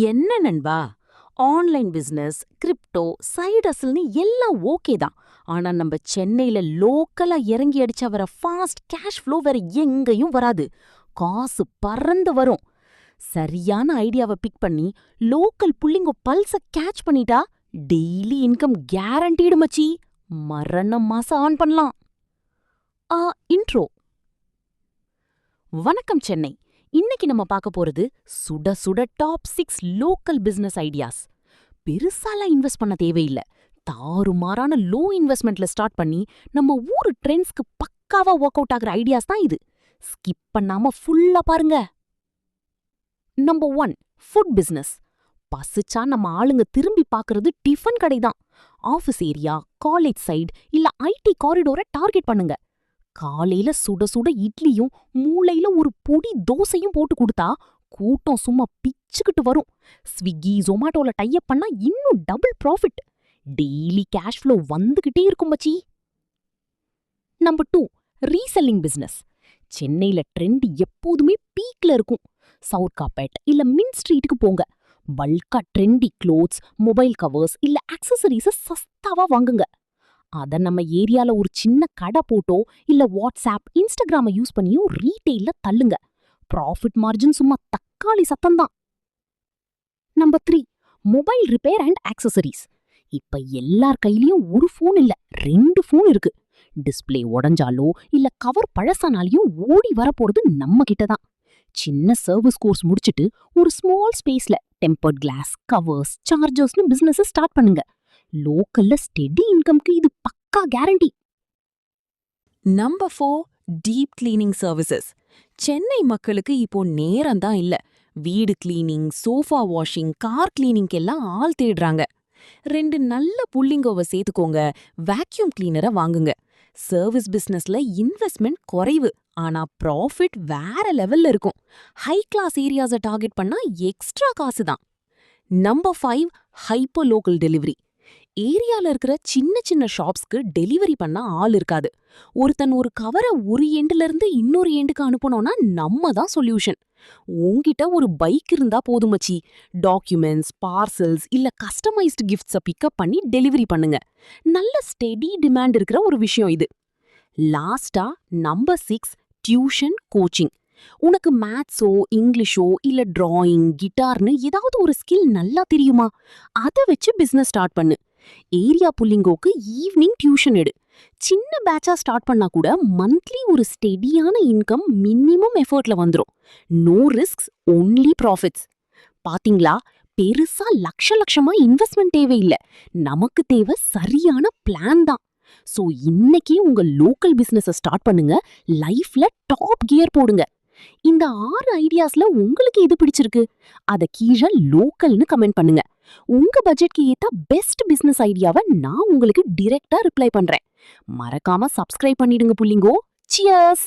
என்ன நண்பா? Online business, crypto, side ஹஸ்ல்னு எல்லாம் ஓகே தான். ஆனா நம்ம சென்னையில லோக்கலா இறங்கி அடிச்சா வர ஃபாஸ்ட் கேஷ் ஃப்ளோ வேற எங்கேயும் வராது. காசு பறந்து வரும். சரியான ஐடியாவ பிக் பண்ணி லோக்கல் புள்ளிங்கோ பல்ஸ கேட்ச் பண்ணிட்டா டெய்லி இன்கம் கேரண்டீடு மச்சி. மரணம் மாசம் ஆன் பண்ணலாம். இன்ட்ரோ. வணக்கம் சென்னை. இன்னைக்கு நம்ம பார்க்க போறது சுட சுட டாப் 6 லோக்கல் பிசினஸ் ஐடியாஸ். பெருசாலாம் இன்வெஸ்ட் பண்ண தேவையில்ல. தாறுமாறான லோ இன்வெஸ்ட்மெண்ட்ல ஸ்டார்ட் பண்ணி நம்ம ஊரு ட்ரெண்ட்ஸ்க்கு பக்காவா ஒர்க் அவுட் ஆகுற ஐடியாஸ் தான் இது. ஸ்கிப் பண்ணாம ஃபுல்லா பாருங்க. Number 1, food business. பசிச்சா நம்ம ஆளுங்க திரும்பி பார்க்கறது டிஃபன் கடை தான். ஆஃபீஸ் ஏரியா, காலேஜ் சைடு இல்ல ஐடி காரிடோரை டார்கெட் பண்ணுங்க. காலையில சுட சுட இட்லியும் மூளையில ஒரு பொடி தோசையும் போட்டு கொடுத்தா கூட்டம் சும்மா பிச்சுக்கிட்டு வரும். ஸ்விக்கி, ஜொமாட்டோல டைப் பண்ணா இன்னும் double profit. Daily cash flow வந்துகிட்டே இருக்கும் மச்சி. Number 2, reselling business. சென்னையில ட்ரெண்ட் எப்போதுமே பீக்ல இருக்கும். சவுத் கார்பெட் இல்ல மின் ஸ்ட்ரீட்டுக்கு போங்க. பல்கா ட்ரெண்டி க்ளோத்ஸ், மொபைல் கவர்ஸ் இல்ல ஆக்சசரிஸ சஸ்தாவா வாங்குங்க. அத நம்ம ஏரியால ஒரு சின்ன கடை போட்டோ இல்ல வாட்ஸ்அப், இன்ஸ்டாகிராம யூஸ் பண்ணியோ ரீட்டெயில்ல தள்ளுங்க. ப்ராஃபிட் மார்ஜின் சும்மா தக்காளி சத்தம்தான். Number 3, mobile repair and accessories. இப்ப எல்லார் கையிலயும் ஒரு ஃபோன் இல்ல 2 ஃபோன் இருக்கு. டிஸ்பிளே உடஞ்சாலோ இல்ல கவர் பழசானாலையும் ஓடி வரப்போறது நம்ம கிட்டதான். சின்ன சர்வீஸ் கோர்ஸ் முடிச்சிட்டு ஒரு ஸ்மால் ஸ்பேஸ்ல டெம்பர்ட் கிளாஸ், கவர்ஸ், சார்ஜர்ஸ்னு பிசினஸ் ஸ்டார்ட் பண்ணுங்க. லோக்கல்ல ஸ்டெடி இன்கம்க்கு இது பக்கா கேரண்டி. Number 4, deep cleaning services. Chennai மக்களுக்கு இப்போ நேரம் தான் இல்ல. வீடு கிளீனிங், சோஃபா வாஷிங், கார் கிளீனிங்க்கெல்லாம் ஆள் தேடுறாங்க. 2 நல்ல புள்ளிங்கோவ சேர்த்துக்கோங்க. வேக்யூம் கிளீனரை வாங்குங்க. சர்வீஸ் பிசினஸ்ல இன்வெஸ்ட்மெண்ட் குறைவு, ஆனா ப்ராஃபிட் வேற லெவல்ல இருக்கும். ஹை கிளாஸ் ஏரியாஸை டார்கெட் பண்ணா எக்ஸ்ட்ரா காசு தான். Number 5, hyper local delivery. ஏரியால இருக்கிற சின்ன சின்ன ஷாப்ஸ்க்கு டெலிவரி பண்ண ஆள் இருக்காது. ஒருத்தன் ஒரு கவரை ஒரு எண்டுல இருந்து இன்னொரு எண்டுக்கு அனுப்பணும்னா நம்ம தான் சொல்யூஷன். உன்கிட்ட ஒரு பைக் இருந்தா போதுமச்சி. டாக்குமெண்ட்ஸ், பார்சல்ஸ் இல்ல கஸ்டமைஸ்டு கிஃப்ட்ஸை பிக்கப் பண்ணி டெலிவரி பண்ணுங்க. நல்ல ஸ்டெடி டிமாண்ட் இருக்கிற ஒரு விஷயம் இது. லாஸ்டா நம்பர் 6, டியூஷன் கோச்சிங். உனக்கு மேத்ஸோ இங்கிலீஷோ இல்ல டிராயிங், கிட்டார்னு ஏதாவது ஒரு ஸ்கில் நல்லா தெரியுமா? அதை வச்சு பிசினஸ் ஸ்டார்ட் பண்ணு. ஏரியா புள்ளிங்கோக்கு ஈவினிங் டியூஷன் எடு. சின்ன பேட்சா ஸ்டார்ட் பண்ணா கூட மந்த்லி ஒரு ஸ்டெடியான இன்கம் மினிமம் எஃபர்ட்ல வந்துரும். No risks, only profits. பாத்தீங்களா, பெருசா லட்சமா இன்வெஸ்ட்மெண்ட் தேவையில்லை. நமக்கு தேவை சரியான பிளான் தான். சோ இன்னைக்கு உங்க லோக்கல் பிசினஸ் ஸ்டார்ட் பண்ணுங்க. லைஃப்ல டாப் கியர் போடுங்க. இந்த 6 ஐடியாஸ்ல உங்களுக்கு எது பிடிச்சிருக்கு? அத கீழே லோக்கல்னு கமெண்ட் பண்ணுங்க. உங்க பட்ஜெட்க்கு ஏத்த பெஸ்ட் பிசினஸ் ஐடியாவை நான் உங்களுக்கு டைரக்டா ரிப்ளை பண்றேன். மறக்காம சப்ஸ்கிரைப் பண்ணிடுங்க புள்ளிங்கோ. சியர்ஸ்.